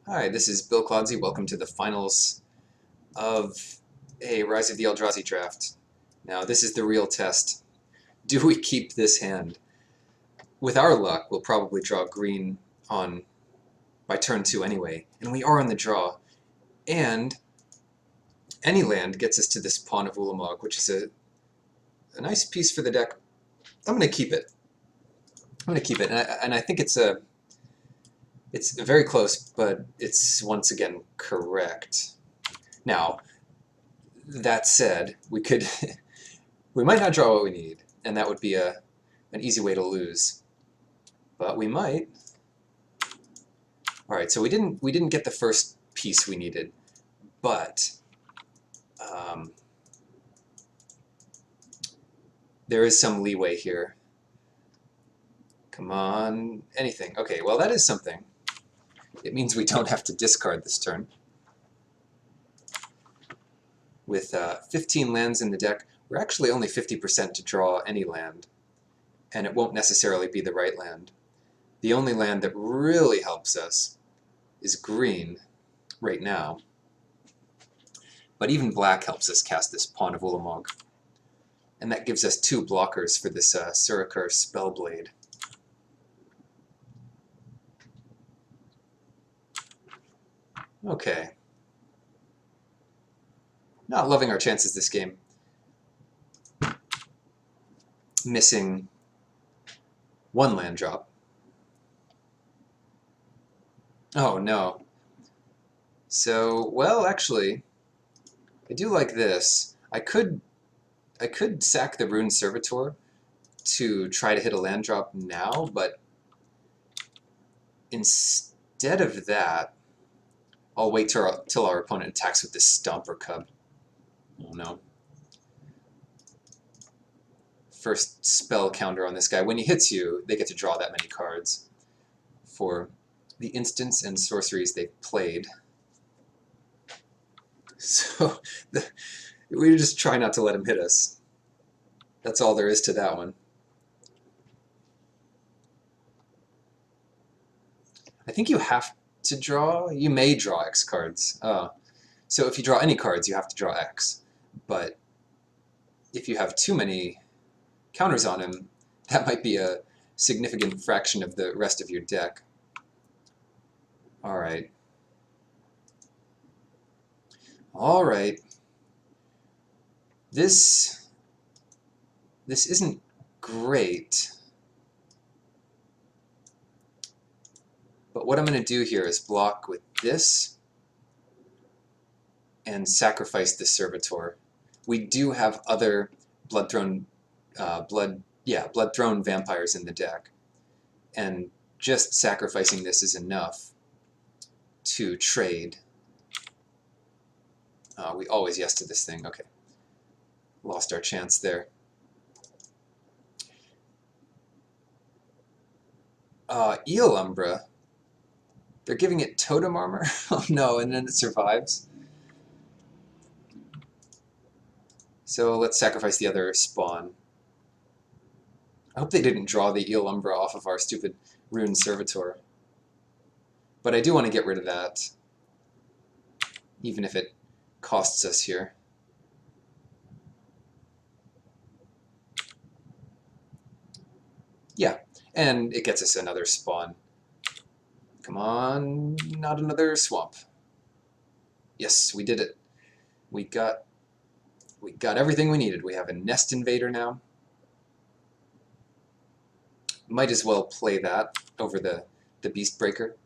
Hi, this is Bill Clodsey. Welcome to the finals of a Rise of the Eldrazi draft. Now, this is the real test. Do we keep this hand? With our luck, we'll probably draw green on by turn 2 anyway, and we are on the draw. And any land gets us to this Pawn of Ulamog, which is a nice piece for the deck. I'm going to keep it. I'm going to keep it, and I think it's very close, but it's once again correct. Now, that said, we might not draw what we need, and that would be an easy way to lose. But we might. All right, so we didn't get the first piece we needed, but there is some leeway here. Come on, anything. Okay, well that is something. It means we don't have to discard this turn. With 15 lands in the deck, we're actually only 50% to draw any land, and it won't necessarily be the right land. The only land that really helps us is green right now, but even black helps us cast this Pawn of Ulamog, and that gives us 2 blockers for this Surikar Spellblade. Okay. Not loving our chances this game. Missing 1 land drop. Oh no. So, well, actually, I do like this. I could sack the Rune Servitor to try to hit a land drop now, but instead of that, I'll wait till our opponent attacks with this Stomper Cub. Oh no. First spell counter on this guy. When he hits you, they get to draw that many cards for the instants and sorceries they've played. So we just try not to let him hit us. That's all there is to that one. I think you have to draw. You may draw X cards. So if you draw any cards, you have to draw X. But if you have too many counters on him, that might be a significant fraction of the rest of your deck. All right. All right. This isn't great. But what I'm going to do here is block with this and sacrifice the Servitor. We do have other Bloodthrone vampires in the deck, and just sacrificing this is enough to trade. We always yes to this thing. Okay, lost our chance there. Eel Umbra. They're giving it totem armor? Oh no, and then it survives. So let's sacrifice the other spawn. I hope they didn't draw the Eel Umbra off of our stupid Rune Servitor. But I do want to get rid of that, even if it costs us here. Yeah, and it gets us another spawn. Come on, not another swamp. Yes, we did it. We got everything we needed. We have a Nest Invader now. Might as well play that over the Beast Breaker.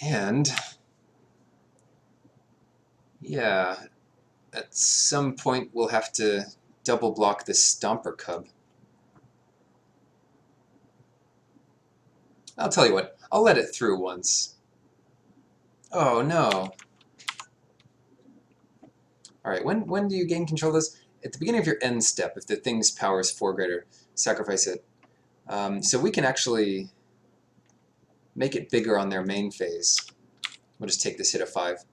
And yeah, at some point we'll have to double block this Stomper Cub. I'll tell you what, I'll let it through once. Oh no. Alright, when do you gain control of this? At the beginning of your end step, if the thing's power is 4 greater, sacrifice it. So we can actually make it bigger on their main phase. We'll just take this hit of 5,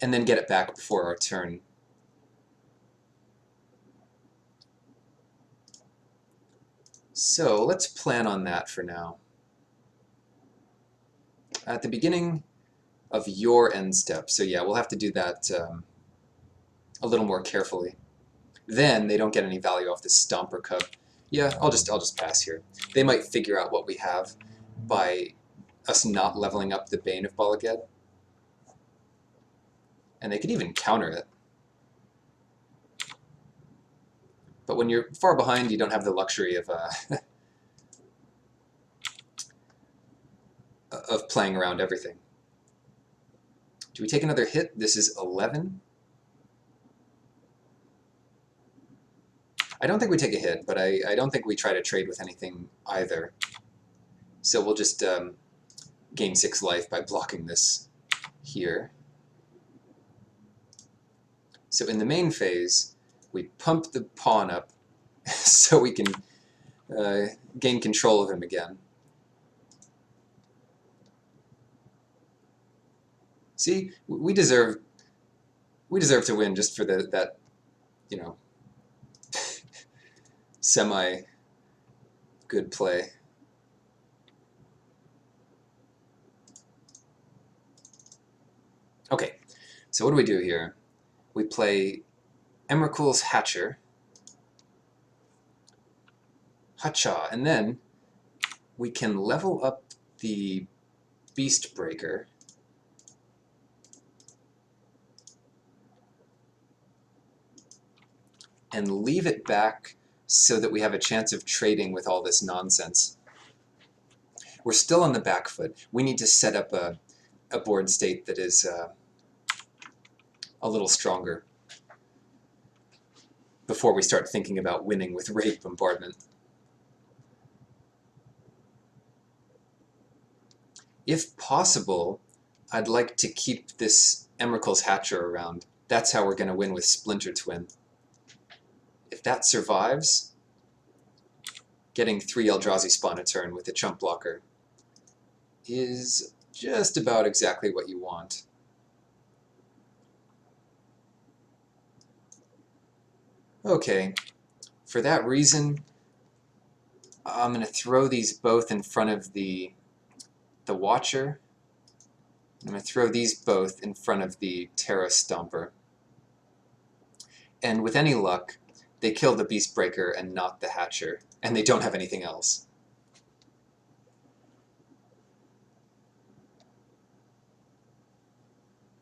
and then get it back before our turn. So let's plan on that for now. at the beginning of your end step. So yeah, we'll have to do that a little more carefully. Then they don't get any value off this Stomper Cub. Yeah, I'll just pass here. They might figure out what we have by us not leveling up the Bane of Balaged. And they could even counter it. But when you're far behind, you don't have the luxury of of playing around everything. Do we take another hit? This is 11. I don't think we take a hit, but I don't think we try to trade with anything either. So we'll just gain 6 life by blocking this here. So in the main phase, we pump the pawn up so we can gain control of him again. See, we deserve to win just for that, you know, semi-good play. Okay, so what do we do here? We play Emrakul's Hatcher, Hacha, and then we can level up the Beast Breaker. And leave it back so that we have a chance of trading with all this nonsense. We're still on the back foot. We need to set up a board state that is a little stronger before we start thinking about winning with Raid Bombardment. If possible, I'd like to keep this Emrakul's Hatcher around. That's how we're going to win with Splinter Twin. If that survives, getting 3 Eldrazi spawn a turn with a chump blocker is just about exactly what you want. Okay, for that reason, I'm going to throw these both in front of the Watcher. I'm going to throw these both in front of the Terra Stomper. And with any luck, they kill the Beast Breaker and not the Hatcher, and they don't have anything else.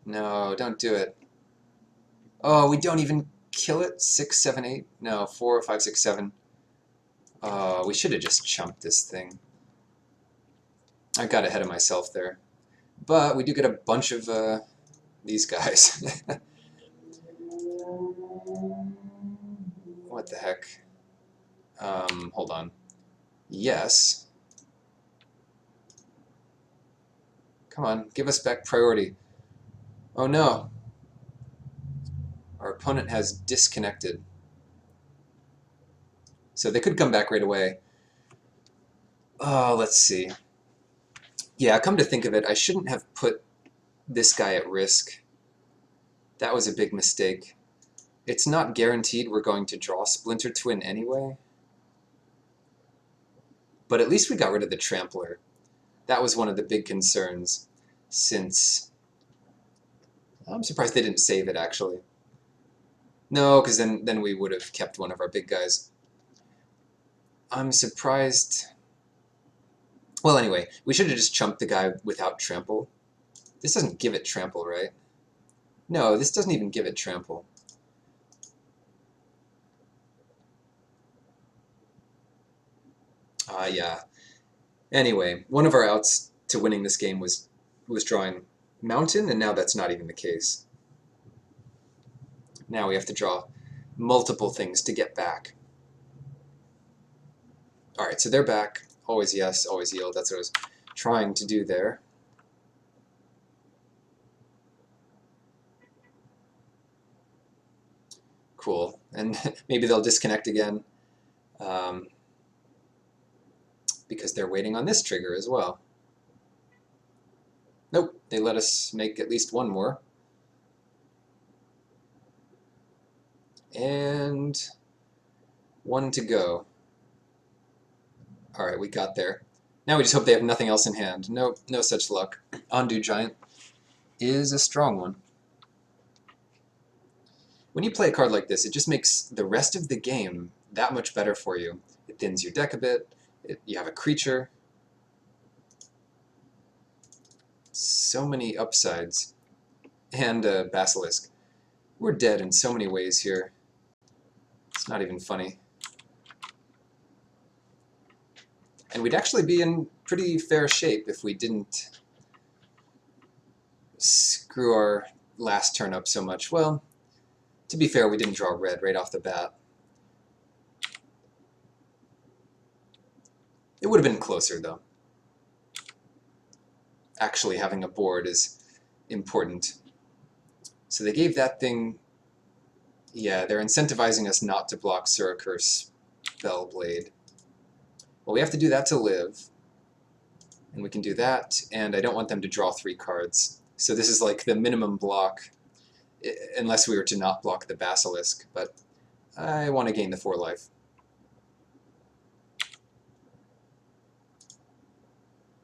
No, don't do it. Oh, we don't even kill it? 6, 7, 8? No, 4, 5, 6, 7. Oh, we should have just chumped this thing. I got ahead of myself there. But we do get a bunch of these guys. What the heck? Hold on. Yes. Come on, give us back priority. Oh no. Our opponent has disconnected. So they could come back right away. Oh, let's see. Yeah, come to think of it, I shouldn't have put this guy at risk. That was a big mistake. It's not guaranteed we're going to draw Splinter Twin anyway. But at least we got rid of the Trampler. That was one of the big concerns, since... I'm surprised they didn't save it, actually. No, because then we would have kept one of our big guys. I'm surprised... Well, anyway, we should have just chumped the guy without Trample. This doesn't give it Trample, right? No, this doesn't even give it Trample. Yeah. Anyway, one of our outs to winning this game was drawing Mountain, and now that's not even the case. Now we have to draw multiple things to get back. Alright, so they're back. Always yes, always yield. That's what I was trying to do there. Cool. And maybe they'll disconnect again. Because they're waiting on this trigger as well. Nope, they let us make at least one more. And one to go. Alright, we got there. Now we just hope they have nothing else in hand. Nope, no such luck. Undo Giant is a strong one. When you play a card like this, it just makes the rest of the game that much better for you. It thins your deck a bit. You have a creature. So many upsides. And a Basilisk. We're dead in so many ways here. It's not even funny. And we'd actually be in pretty fair shape if we didn't screw our last turn up so much. Well, to be fair, we didn't draw red right off the bat. It would have been closer, though. Actually having a board is important. So they gave that thing... Yeah, they're incentivizing us not to block Surakur's Spellblade. Well, we have to do that to live. And we can do that, and I don't want them to draw 3 cards. So this is like the minimum block, unless we were to not block the Basilisk, but I want to gain the 4 life.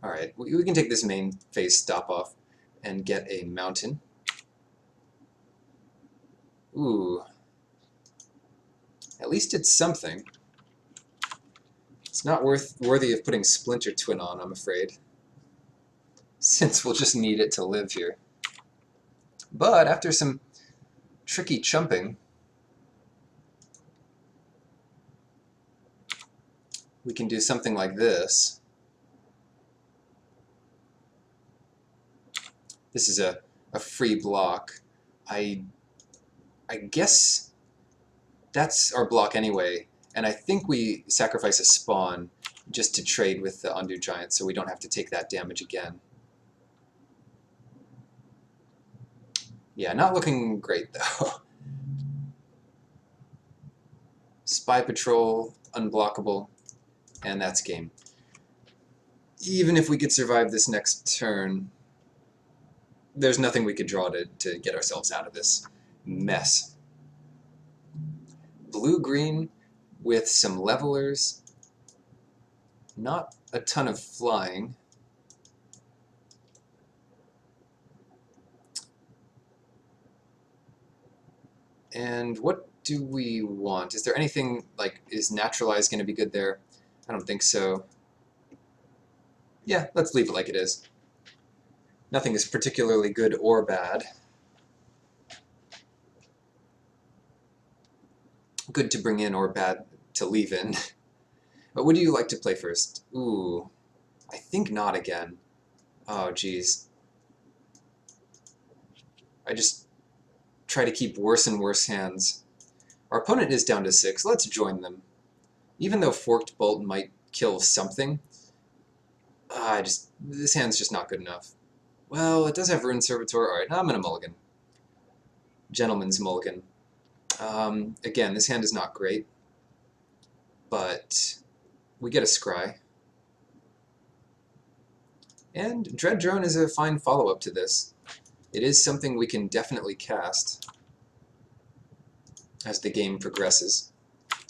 Alright, we can take this main phase stop off and get a mountain. Ooh. At least it's something. It's not worthy of putting Splinter Twin on, I'm afraid. Since we'll just need it to live here. But after some tricky chumping, we can do something like this. This is a free block. I guess that's our block anyway, and I think we sacrifice a spawn just to trade with the Undo Giant so we don't have to take that damage again. Yeah, not looking great though. Spy Patrol, unblockable, and that's game. Even if we could survive this next turn, there's nothing we could draw to get ourselves out of this mess. Blue-green with some levelers. Not a ton of flying. And what do we want? Is there anything, like, is Naturalize going to be good there? I don't think so. Yeah, let's leave it like it is. Nothing is particularly good or bad. Good to bring in or bad to leave in. But what do you like to play first? Ooh, I think not again. Oh, geez. I just try to keep worse and worse hands. Our opponent is down to 6. Let's join them. Even though Forked Bolt might kill something, this hand's just not good enough. Well, it does have Rune Servitor. Alright, I'm gonna mulligan. Gentleman's mulligan. Again, this hand is not great, but we get a Scry. And Dread Drone is a fine follow-up to this. It is something we can definitely cast as the game progresses.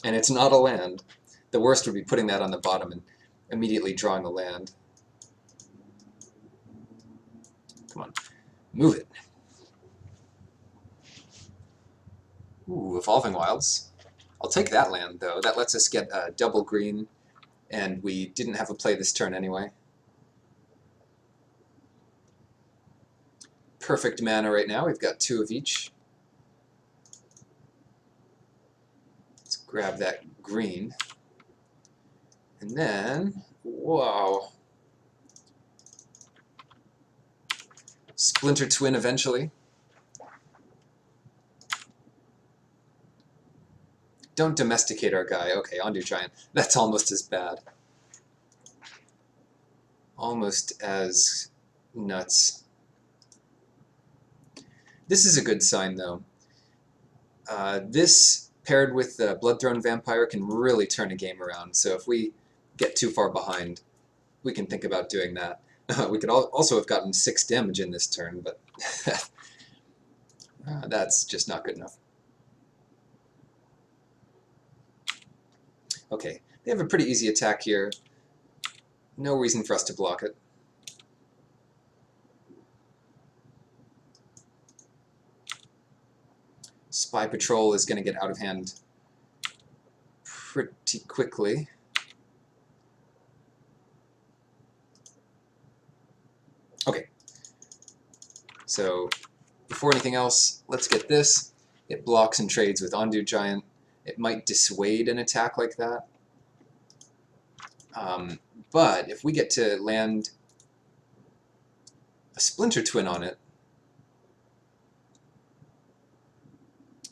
And it's not a land. The worst would be putting that on the bottom and immediately drawing a land. Come on, move it. Ooh, Evolving Wilds. I'll take that land, though. That lets us get double green, and we didn't have a play this turn anyway. Perfect mana right now. We've got 2 of each. Let's grab that green. And then, wow. Splinter Twin eventually. Don't domesticate our guy. Okay, Undo Giant. That's almost as bad. Almost as nuts. This is a good sign, though. This, paired with the Bloodthrone Vampire, can really turn a game around. So if we get too far behind, we can think about doing that. We could also have gotten 6 damage in this turn, but that's just not good enough. Okay, they have a pretty easy attack here. No reason for us to block it. Spy Patrol is going to get out of hand pretty quickly. Okay. So, before anything else, let's get this. It blocks and trades with Ondu Giant. It might dissuade an attack like that. But if we get to land a Splinter Twin on it,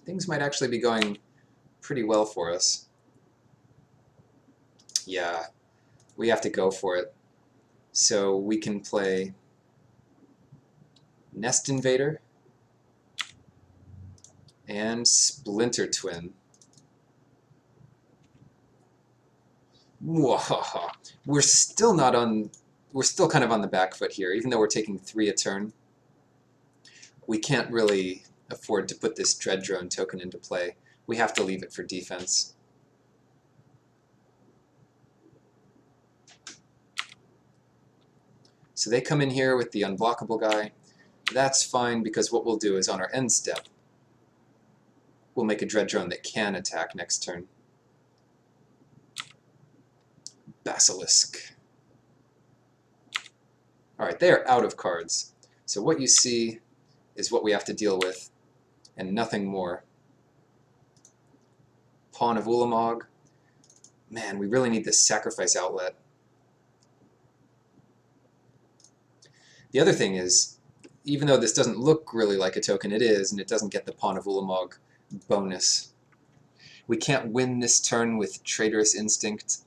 things might actually be going pretty well for us. Yeah, we have to go for it. So we can play Nest Invader and Splinter Twin. Whoa. We're still kind of on the back foot here, even though we're taking 3 a turn. We can't really afford to put this Dread Drone token into play. We have to leave it for defense. So they come in here with the unblockable guy. That's fine, because what we'll do is on our end step, we'll make a Dread Drone that can attack next turn. Basilisk. Alright, they are out of cards. So what you see is what we have to deal with, and nothing more. Pawn of Ulamog. Man, we really need this sacrifice outlet. The other thing is, even though this doesn't look really like a token, it is, and it doesn't get the Pawn of Ulamog bonus. We can't win this turn with Traitorous Instinct,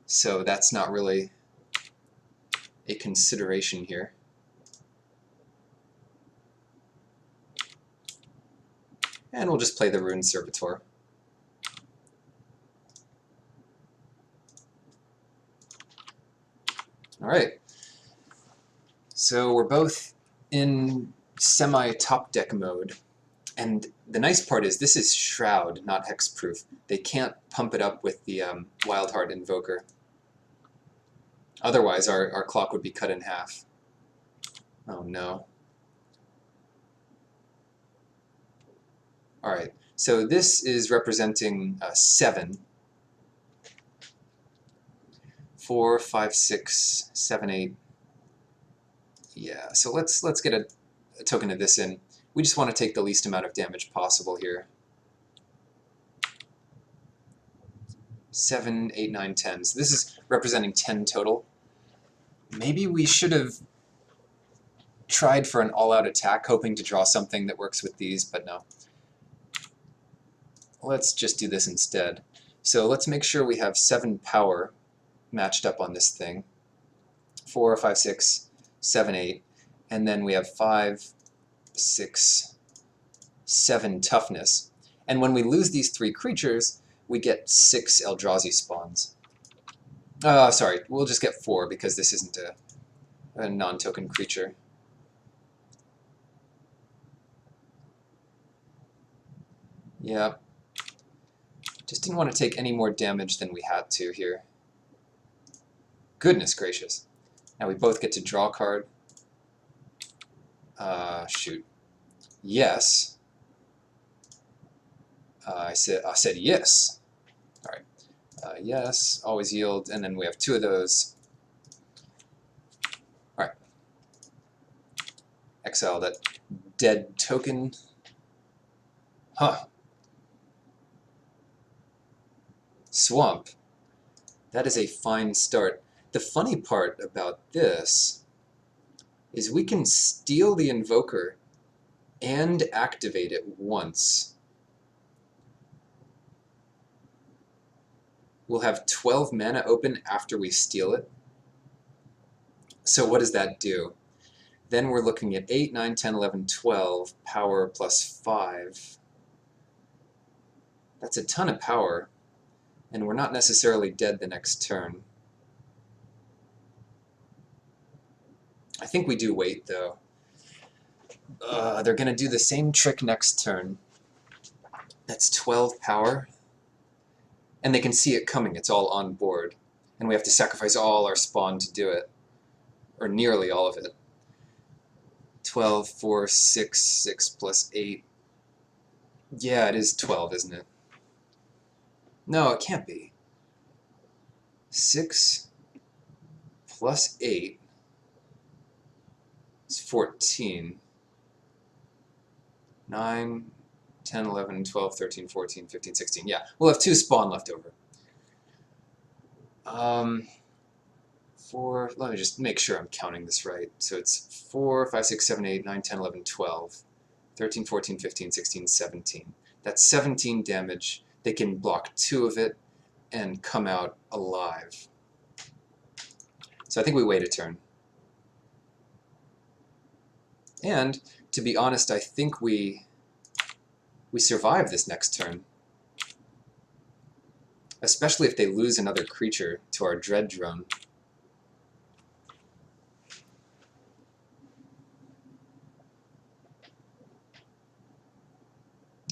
so that's not really a consideration here. And we'll just play the Rune Servitor. Alright. So we're both in semi-top deck mode. And the nice part is this is Shroud, not hexproof. They can't pump it up with the Wildheart Invoker. Otherwise, our clock would be cut in half. Oh no. Alright, so this is representing 7. 4, 5, 6, 7, 8. Yeah, so let's get a token of this in. We just want to take the least amount of damage possible here. 7, 8, 9, 10. So this is representing 10 total. Maybe we should have tried for an all-out attack, hoping to draw something that works with these, but no. Let's just do this instead. So let's make sure we have 7 power matched up on this thing. 4, 5, 6, 7, 8. And then we have 5, 6, 7 toughness. And when we lose these 3 creatures, we get 6 Eldrazi spawns. Sorry, we'll just get 4 because this isn't a non-token creature. Yeah. Just didn't want to take any more damage than we had to here. Goodness gracious. Now we both get to draw a card. Shoot. Yes. I said yes. Alright. Yes, always yield, and then we have 2 of those. Alright. Exile that dead token. Huh. Swamp. That is a fine start. The funny part about this is we can steal the Invoker and activate it once. We'll have 12 mana open after we steal it. So what does that do? Then we're looking at 8, 9, 10, 11, 12, power plus 5. That's a ton of power, and we're not necessarily dead the next turn. I think we do wait, though. They're going to do the same trick next turn. That's 12 power. And they can see it coming. It's all on board. And we have to sacrifice all our spawn to do it. Or nearly all of it. 12, 4, 6, 6 plus 8. Yeah, it is 12, isn't it? No, it can't be. 6 plus 8 is 14. 9, 10, 11, 12, 13, 14, 15, 16. Yeah, we'll have 2 spawn left over. 4, let me just make sure I'm counting this right. So it's 4, 5, 6, 7, 8, 9, 10, 11, 12, 13, 14, 15, 16, 17. That's 17 damage. They can block 2 of it and come out alive. So I think we wait a turn. And, to be honest, I think we survive this next turn. Especially if they lose another creature to our Dread Drone.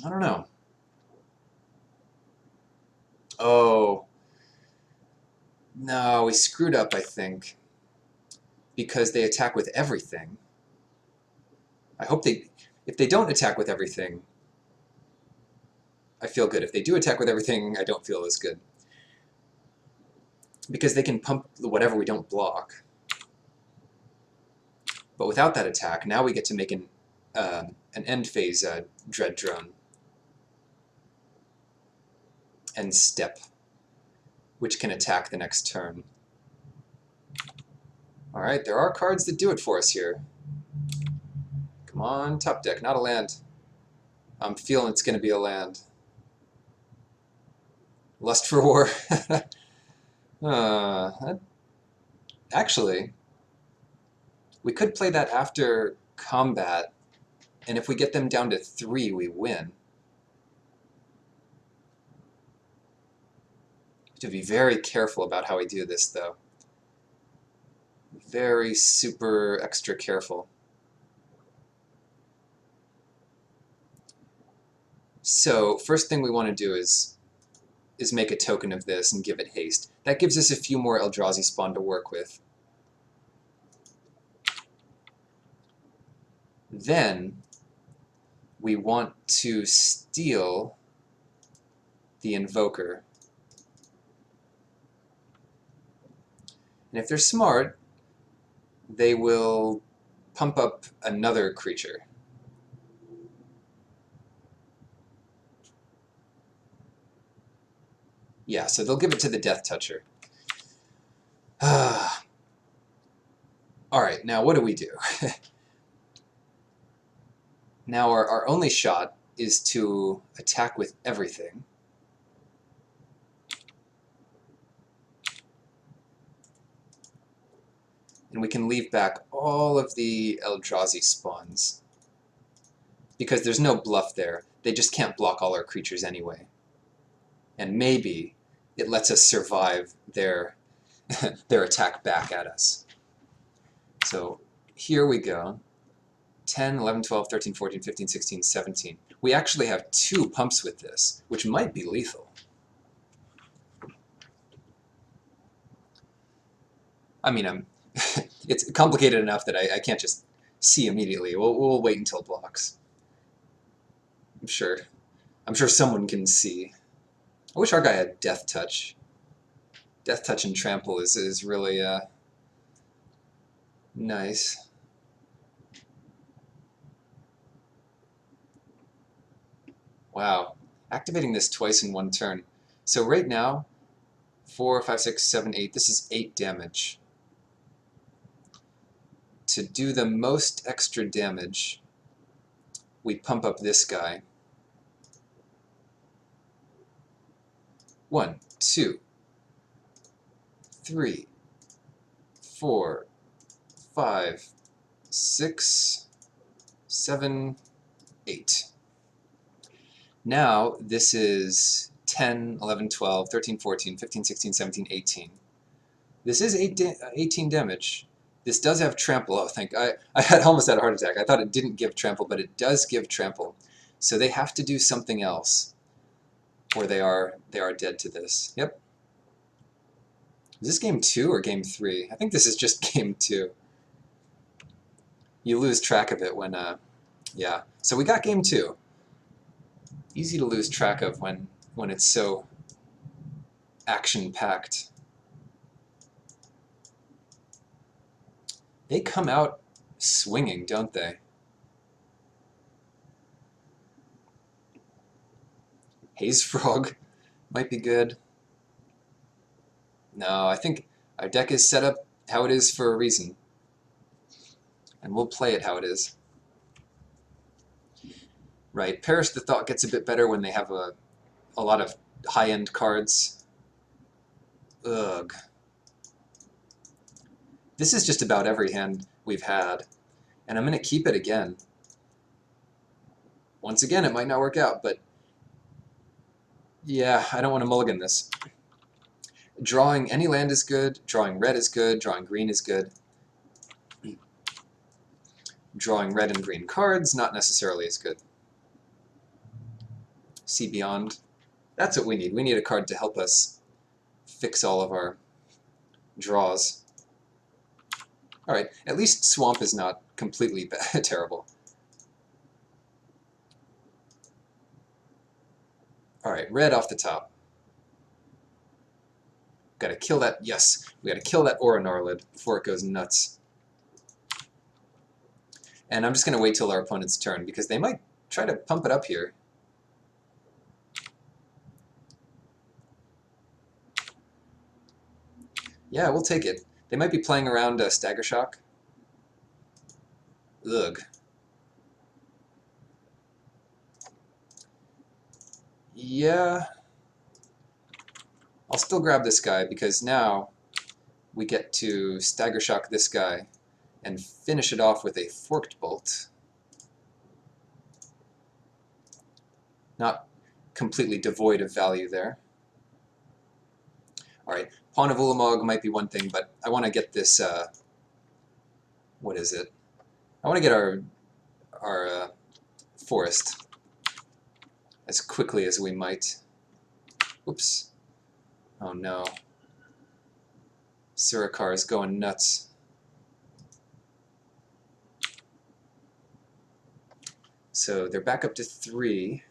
I don't know. Oh. No, we screwed up, I think. Because they attack with everything. I hope if they don't attack with everything, I feel good. If they do attack with everything, I don't feel as good. Because they can pump whatever we don't block. But without that attack, now we get to make an end phase Dread Drone. And Step, which can attack the next turn. Alright, there are cards that do it for us here. Come on, top deck, not a land. I'm feeling it's going to be a land. Lust for War. Actually, we could play that after combat, and if we get them down to 3, we win. To be very careful about how we do this, though. Very super extra careful. So, first thing we want to do is make a token of this and give it haste. That gives us a few more Eldrazi spawn to work with. Then, we want to steal the Invoker. And if they're smart, they will pump up another creature. Yeah, so they'll give it to the Death Toucher. Alright, now what do we do? Now our only shot is to attack with everything. And we can leave back all of the Eldrazi spawns. Because there's no bluff there. They just can't block all our creatures anyway. And maybe it lets us survive their attack back at us. So here we go. 10, 11, 12, 13, 14, 15, 16, 17. We actually have 2 pumps with this, which might be lethal. I mean, it's complicated enough that I can't just see immediately. We'll wait until it blocks. I'm sure someone can see. I wish our guy had Death Touch. Death Touch and Trample is really nice. Wow. Activating this twice in one turn. So right now, 4, 5, 6, 7, 8. This is 8 damage. To do the most extra damage, we pump up this guy. 1, 2, 3, 4, 5, 6, 7, 8. Now this is 10, 11, 12, 13, 14, 15, 16, 17, 18. This is 18 damage. This does have trample. Oh, I had almost had a heart attack. I thought it didn't give trample, but it does give trample. So they have to do something else, or they are dead to this. Yep. Is this game 2 or game 3? I think this is just game 2. You lose track of it when, yeah. So we got game 2. Easy to lose track of when it's so action-packed. They come out swinging, don't they? Haze Frog might be good. No, I think our deck is set up how it is for a reason. And we'll play it how it is. Right, Perish the Thought gets a bit better when they have a lot of high-end cards. Ugh. This is just about every hand we've had. And I'm going to keep it again. Once again, it might not work out, but yeah, I don't want to mulligan this. Drawing any land is good, drawing red is good, drawing green is good. Drawing red and green cards, not necessarily as good. See Beyond. That's what we need. We need a card to help us fix all of our draws. Alright, at least Swamp is not completely terrible. Alright, red off the top. Gotta kill that, yes, we gotta kill that Aura Gnarlid before it goes nuts. And I'm just gonna wait till our opponent's turn, because they might try to pump it up here. Yeah, we'll take it. They might be playing around Stagger Shock. Ugh. Yeah. I'll still grab this guy, because now we get to Stagger Shock this guy and finish it off with a Forked Bolt. Not completely devoid of value there. Alright, Pawn of Ulamog might be one thing, but I want to get this, what is it? I want to get our forest as quickly as we might. Oops. Oh no. Surakar is going nuts. So they're back up to 3.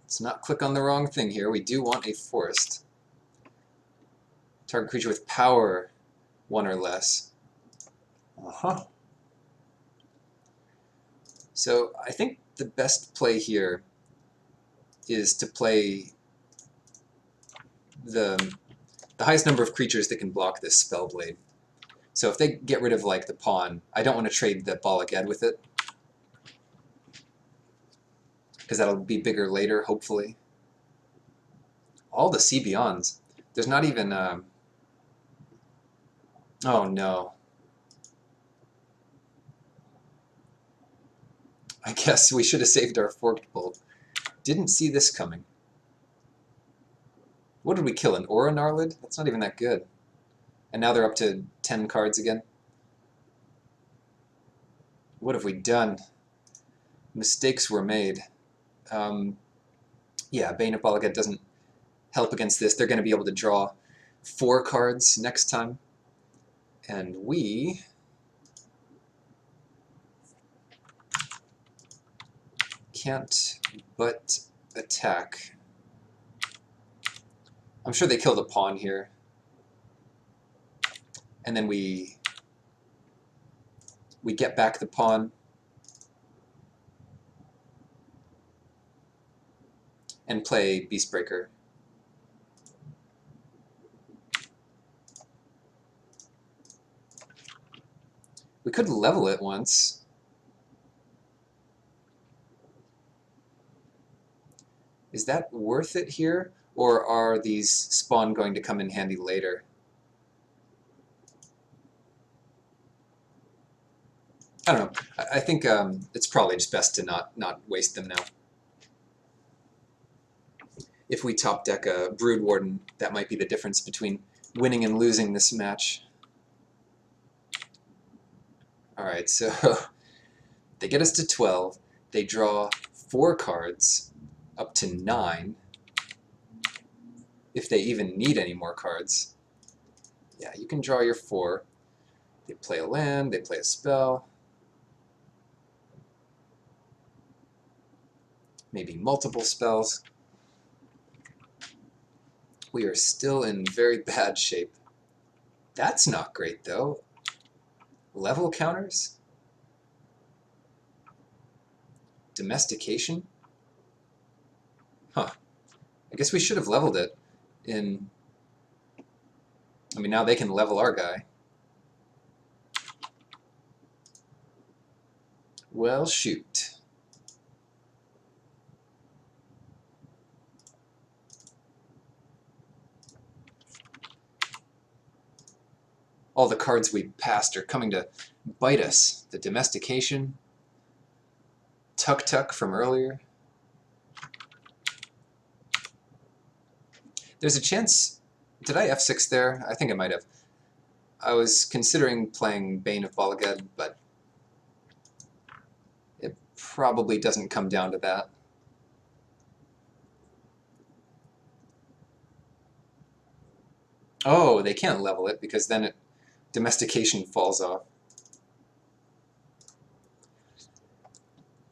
Let's not click on the wrong thing here. We do want a forest. Target creature with power 1 or less. Uh-huh. So I think the best play here is to play the highest number of creatures that can block this Spellblade. So if they get rid of, like, the pawn, I don't want to trade the Bala Ged with it, because that'll be bigger later, hopefully. All the See Beyonds. There's not even... Oh, no. I guess we should have saved our Forked Bolt. Didn't see this coming. What did we kill, an Aura Gnarlid? That's not even that good. And now they're up to 10 cards again. What have we done? Mistakes were made. Yeah, Bane of Bala Ged doesn't help against this. They're going to be able to draw 4 cards next time. And we... can't but attack. I'm sure they killed a pawn here. And then we get back the pawn. And play Beastbreaker. We could level it once. Is that worth it here? Or are these spawn going to come in handy later? I don't know. I think it's probably just best to not waste them now. If we top deck a Brood Warden, that might be the difference between winning and losing this match. Alright, so they get us to 12. They draw 4 cards, up to 9. if they even need any more cards. Yeah, you can draw your 4. They play a land, they play a spell. Maybe multiple spells. We are still in very bad shape. That's not great, though. Level counters? Domestication? Huh. I guess we should have leveled it in... I mean, now they can level our guy. Well, shoot. All the cards we passed are coming to bite us. The domestication, Tuk-Tuk from earlier. There's a chance... Did I F6 there? I think I might have. I was considering playing Bane of Balagad, but it probably doesn't come down to that. Oh, they can't level it because then domestication falls off.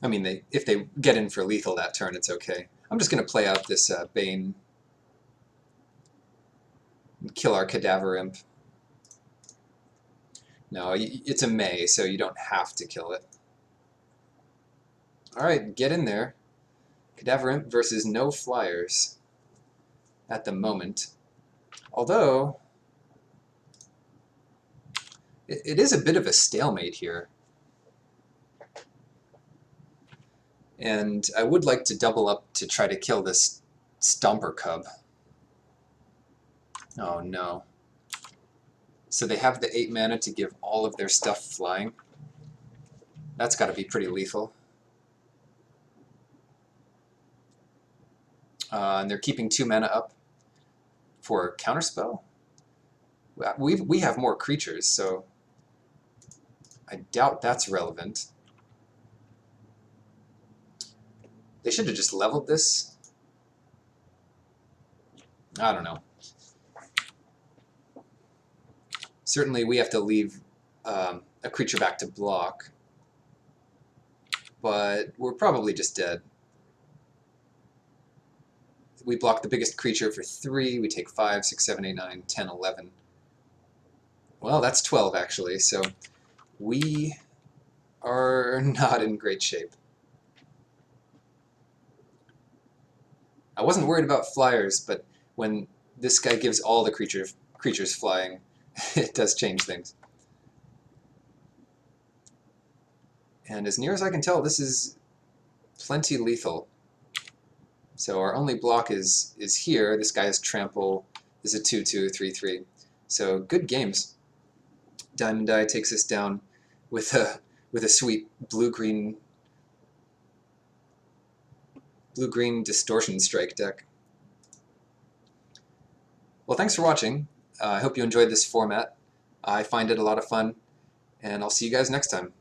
I mean, if they get in for lethal that turn, it's okay. I'm just going to play out this Bane and kill our Cadaver Imp. No, it's a May, so you don't have to kill it. Alright, get in there. Cadaver Imp versus no flyers at the moment. Although, it is a bit of a stalemate here. And I would like to double up to try to kill this Stomper Cub. Oh no. So they have the 8 mana to give all of their stuff flying. That's got to be pretty lethal. And they're keeping 2 mana up for Counterspell. We have more creatures, so I doubt that's relevant. They should have just leveled this. I don't know. Certainly we have to leave a creature back to block, but we're probably just dead. We block the biggest creature for 3, we take 5, 6, 7, 8, 9, 10, 11. Well, that's 12 actually, so we are not in great shape. I wasn't worried about flyers, but when this guy gives all the creatures flying, it does change things. And as near as I can tell, this is plenty lethal. So our only block is here. This guy has trample. This is a 2/2, 3/3. So good games. Diamond Eye takes us down with a sweet blue-green Distortion Strike deck. Well, thanks for watching. I hope you enjoyed this format. I find it a lot of fun, and I'll see you guys next time.